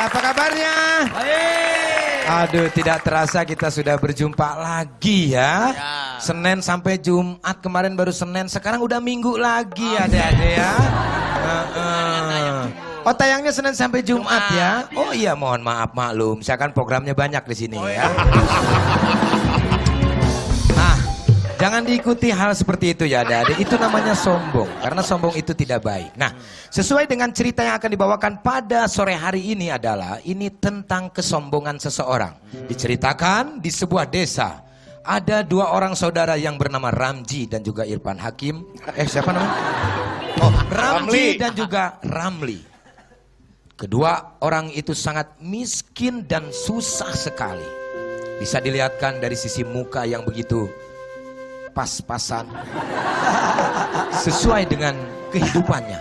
Apa kabarnya? Baik. Aduh, tidak terasa kita sudah berjumpa lagi ya. Ya. Senin sampai Jumat, kemarin baru Senin, sekarang udah Minggu lagi adik-adik ya. Oh, tayangnya Senin sampai Jumat ya. Oh iya, mohon maaf maklum, saya kan programnya banyak di sini ya. Nah, jangan diikuti hal seperti itu ya adik-adik, itu namanya sombong. Karena sombong itu tidak baik. Nah, sesuai dengan cerita yang akan dibawakan pada sore hari ini adalah, ini tentang kesombongan seseorang. Diceritakan di sebuah desa, ada dua orang saudara yang bernama Ramji dan juga Irfan Hakim. Siapa namanya? Oh, Ramji dan juga Ramli. Kedua orang itu sangat miskin dan susah sekali. Bisa dilihatkan dari sisi muka yang begitu pas-pasan. Sesuai dengan kehidupannya.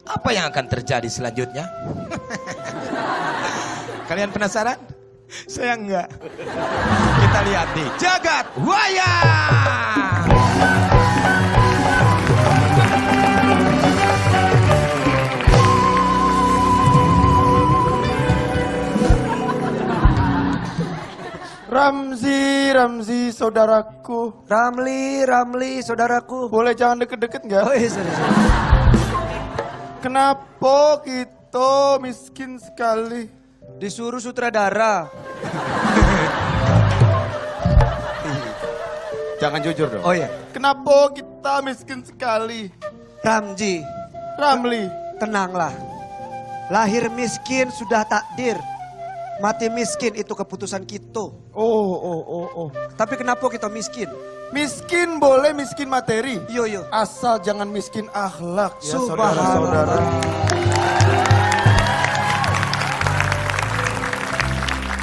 Apa yang akan terjadi selanjutnya? Kalian penasaran? Saya enggak. Kita lihat di Jagat Wayang. Ramzi, saudaraku. Ramli, saudaraku. Boleh jangan deket-deket nggak? Oh iya, sorry. Kenapa kita miskin sekali? Disuruh sutradara. Jangan jujur dong. Oh iya. Kenapa kita miskin sekali? Ramji, Ramli. tenanglah. Lahir miskin sudah takdir. Mati miskin itu keputusan kita. Oh. Tapi kenapa kita miskin? Miskin boleh miskin materi. Yo. Asal jangan miskin akhlak ya Subhanallah. saudara-saudara.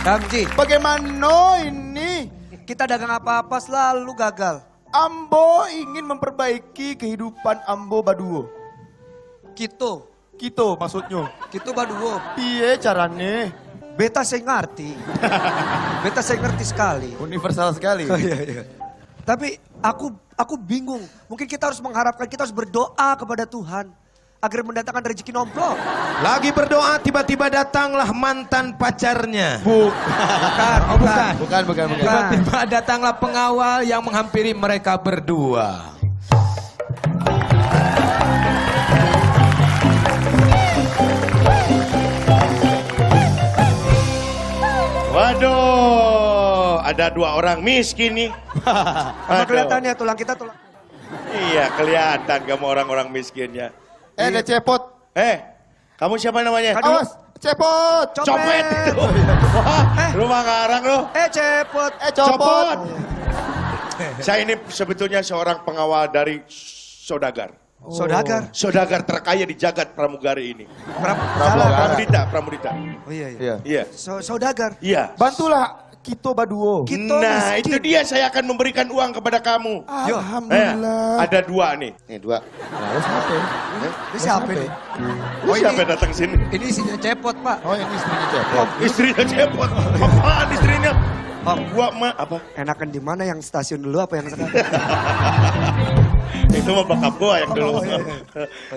Ramji, Bagaimana ini? kita dagang apa-apa selalu gagal. Ambo ingin memperbaiki kehidupan Ambo Baduo. Kita Maksudnya. baduo. Piye carane? Beta saya ngerti. Beta saya ngerti sekali. Universal sekali. Iya. Tapi aku bingung. Mungkin kita harus mengharapkan, kita harus berdoa kepada Tuhan agar mendatangkan rezeki nomplok. Lagi berdoa, tiba-tiba datanglah mantan pacarnya. Bukan. Bukan. Tiba-tiba datanglah pengawal yang menghampiri mereka berdua. Waduh, ada dua orang miskin nih. Apa kelihatannya tulang kita tulang. Iya, kelihatan kamu orang-orang miskinnya. Ada cepot. Kamu siapa namanya? Awas, cepot. Copet itu. Wah, rumah ngarang lo. Cepot. Copot. Saya ini sebetulnya seorang pengawal dari Saudagar. Saudagar. Saudagar terkaya di jagat pramugari ini. Pramudita. Oh iya. Iya. Saudagar. Iya. Bantulah kita Baduo. Kita Nah, miskin. itu dia saya akan memberikan uang kepada kamu. Alhamdulillah. Ada dua nih. Nih dua. Lalu siapa? Ini siapa ini? Oh, siapa yang datang sini? Ini isinya cepot, Pak. Oh ini istrinya cepot. Istrinya cepot. Apaan istrinya? Gua apa? Enakan di mana, yang stasiun dulu apa yang sekarang? Itu mah bakap gua yang dulu.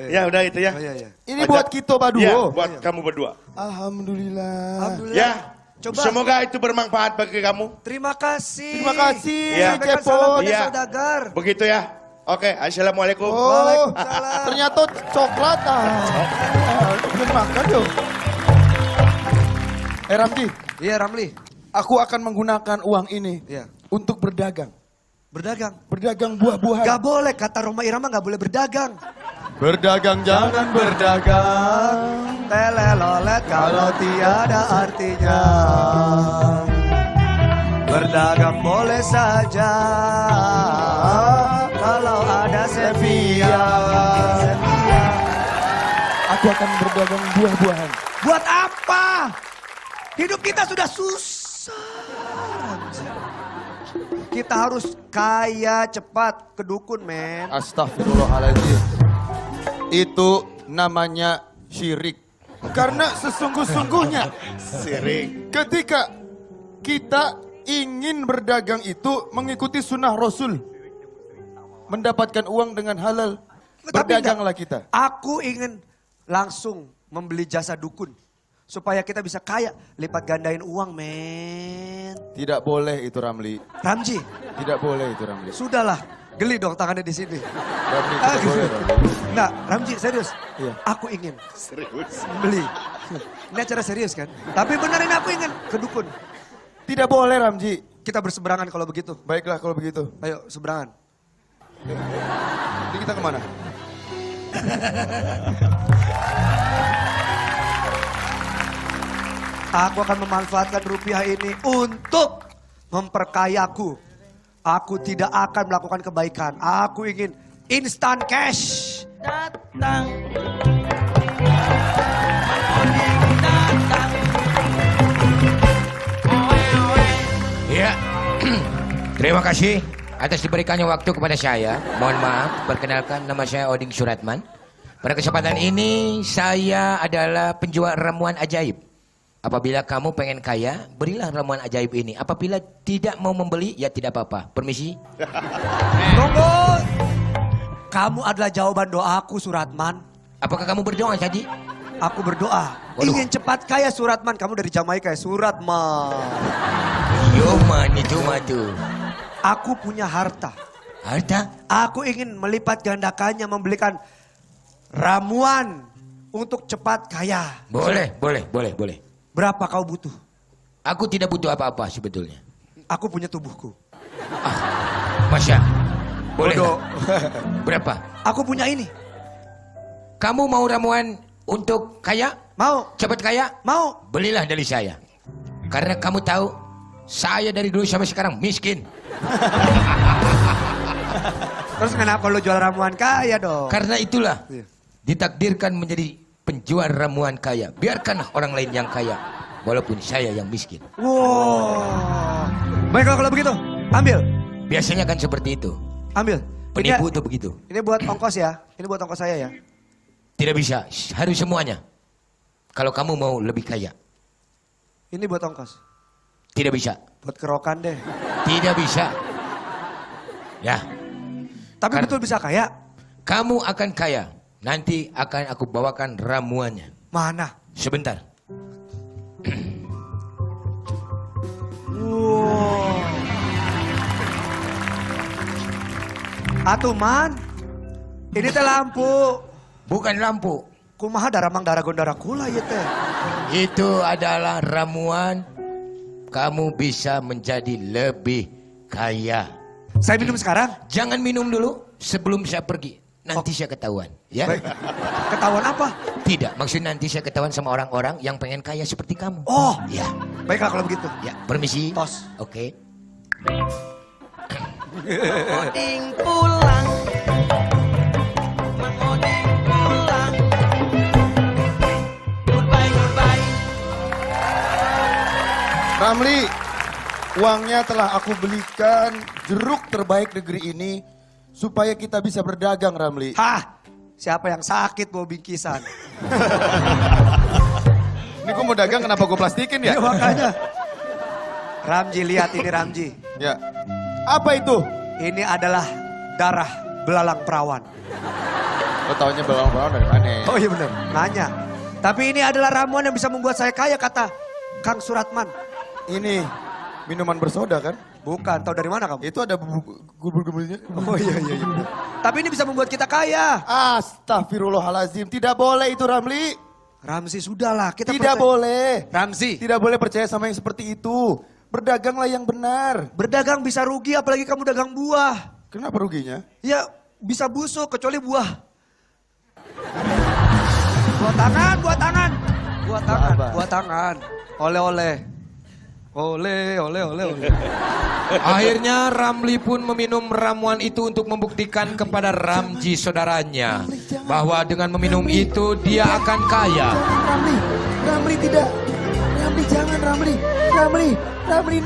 Ya udah itu ya. Oh iya. Ini buat kita Ya, Baduo. buat kamu berdua. Alhamdulillah. Alhamdulillah. Ya. Coba. Semoga itu bermanfaat bagi kamu. Terima kasih. Terima kasih, Iya. Sampaikan cepot. salam pada Iya. saudagar. Begitu ya. Oke, assalamualaikum. Oh, Waalaikumsalam. ternyata coklat. Belum makan yuk. Ramji, Iya, Ramli. aku akan menggunakan uang ini Iya. untuk berdagang. Berdagang. Berdagang buah-buahan. Gak boleh, kata Roma Irama gak boleh berdagang. Berdagang jangan berdagang. Telelolet kalau tiada artinya. Berdagang boleh saja kalau ada Sevilla. Aku akan berdagang buah-buahan. Buat apa? Hidup kita sudah susah. Kita harus kaya cepat ke dukun, men. Astagfirullahaladzim. Itu namanya syirik. Karena sesungguh-sungguhnya Sirik. ketika kita ingin berdagang itu mengikuti sunnah Rasul. Mendapatkan uang dengan halal. Tapi Berdaganglah kita. Aku ingin langsung membeli jasa dukun. supaya kita bisa kaya. Lipat gandain uang, men. Tidak boleh itu Ramli. Ramji, Tidak boleh itu Ramli. sudahlah. Geli dong tangannya di sini. Ramli tidak boleh Ramli. Nah, Ramji serius. Iya. Aku ingin Serius. beli. Ini acara serius kan? Tapi benerin aku ingin ke dukun. Tidak boleh Ramji. Kita berseberangan kalau begitu. Baiklah kalau begitu. Ayo, seberangan. Jadi kita kemana? Aku akan memanfaatkan rupiah ini untuk memperkayaku. Aku tidak akan melakukan kebaikan. Aku ingin instant cash. Datang. Ya, terima kasih atas diberikannya waktu kepada saya. Mohon maaf, perkenalkan nama saya Oding Suratman. Pada kesempatan ini saya adalah penjual ramuan ajaib. Apabila kamu pengen kaya, berilah ramuan ajaib ini. Apabila tidak mau membeli, ya tidak apa-apa. Permisi. Tunggu. Kamu adalah jawaban doaku, Suratman. Apakah kamu berdoa tadi? Aku berdoa. Waduh. Ingin cepat kaya, Suratman. Kamu dari Jamaika ya, Suratman. Yo man, itu mah tuh. Aku punya harta. Harta? Aku ingin melipat gandakannya, membelikan ramuan untuk cepat kaya. Boleh. Berapa kau butuh? Aku tidak butuh apa-apa sebetulnya. Aku punya tubuhku. Masya, boleh Bodoh. nggak? Berapa? Aku punya ini. Kamu mau ramuan untuk kaya? Mau? Cepat kaya? Mau? Belilah dari saya. Karena kamu tahu, saya dari dulu sampai sekarang miskin. Terus kenapa lo jual ramuan kaya dong? Karena itulah Iya. ditakdirkan menjadi penjual ramuan kaya. Biarkanlah orang lain yang kaya, walaupun saya yang miskin. Wow. Baiklah kalau begitu, ambil. Biasanya kan seperti itu. Ambil. Penipu tuh begitu. Ini buat ongkos ya. Ini buat ongkos saya ya. Tidak bisa, harus semuanya. Kalau kamu mau lebih kaya, Ini buat ongkos. tidak bisa. Buat kerokan deh. Tidak bisa. Ya, Tapi betul bisa kaya? kamu akan kaya. Nanti akan aku bawakan ramuannya. Mana? Sebentar. Wow. Atuh man. Ini teh lampu. Bukan lampu. Kumaha daramang darah gondara kula ya teh. Itu adalah ramuan. Kamu bisa menjadi lebih kaya. Saya minum sekarang? Jangan minum dulu sebelum saya pergi. Nanti saya ketahuan. Ya? Baik. Ketahuan apa? Tidak, maksud nanti saya ketahuan sama orang-orang yang pengen kaya seperti kamu. Oh. Ya, Baiklah kalau begitu. ya, permisi. Tos. Oke. Oding pulang, Mang Oding pulang. Goodbye. Ramli, uangnya telah aku belikan jeruk terbaik negeri ini supaya kita bisa berdagang Ramli. Hah? Siapa yang sakit bawa bingkisan? Ini gue mau dagang kenapa gue plastikin ya? Ya makanya. Ramji, lihat ini Ramji. Ya. Apa itu? Ini adalah darah belalang perawan. Lo taunya belalang-belalang dari mana? Oh iya benar. Nanya. Tapi ini adalah ramuan yang bisa membuat saya kaya kata Kang Suratman. Ini minuman bersoda kan? Bukan, tahu dari mana kamu? Itu ada gubur-guburnya. Oh iya. Tapi ini bisa membuat kita kaya. Astagfirullahalazim, tidak boleh itu Ramli. Ramzi sudahlah, kita Tidak percaya. boleh. Ramzi, Tidak boleh percaya sama yang seperti itu. Berdaganglah yang benar. berdagang bisa rugi apalagi kamu dagang buah. Kenapa ruginya? Ya bisa busuk kecuali buah. Buat tangan. Apa? Buat tangan. Oleh-oleh. Akhirnya Ramli pun meminum ramuan itu untuk membuktikan kepada Ramji saudaranya bahwa dengan meminum itu dia akan kaya. Ramli tidak. Ramli jangan Ramli. Ramli.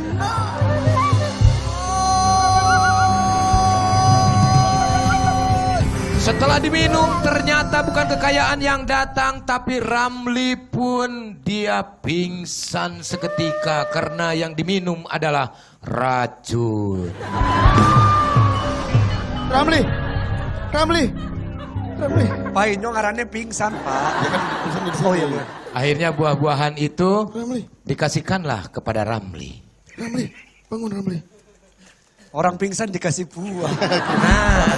Setelah diminum ternyata bukan kekayaan yang datang, tapi Ramli pun dia pingsan seketika karena yang diminum adalah racun. Ramli. Ramli. Pak Inyo ngarannya pingsan, Pak. Ya kan pingsan di sini. Oh iya, bener. Akhirnya buah-buahan itu Ramli, dikasihkanlah kepada Ramli. Ramli, bangun Ramli. Orang pingsan dikasih buah. Nah,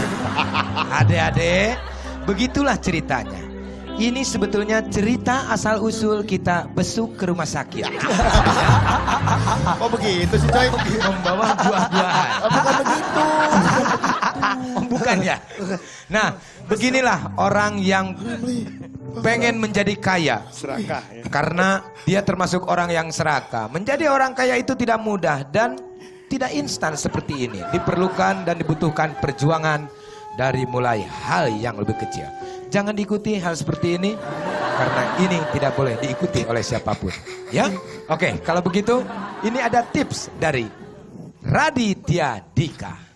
adik-adik, begitulah ceritanya. Ini sebetulnya cerita asal-usul kita besuk ke rumah sakit. Oh begitu sih coy. Membawa buah-buahan. Oh, bukan begitu. Oh, bukan ya? Nah, beginilah orang yang pengen menjadi kaya. Serakah ya. Karena dia termasuk orang yang serakah. Menjadi orang kaya itu tidak mudah dan tidak instan seperti ini. Diperlukan dan dibutuhkan perjuangan dari mulai hal yang lebih kecil. Jangan diikuti hal seperti ini karena ini tidak boleh diikuti oleh siapapun. Ya? Oke, kalau begitu ini ada tips dari Raditya Dika.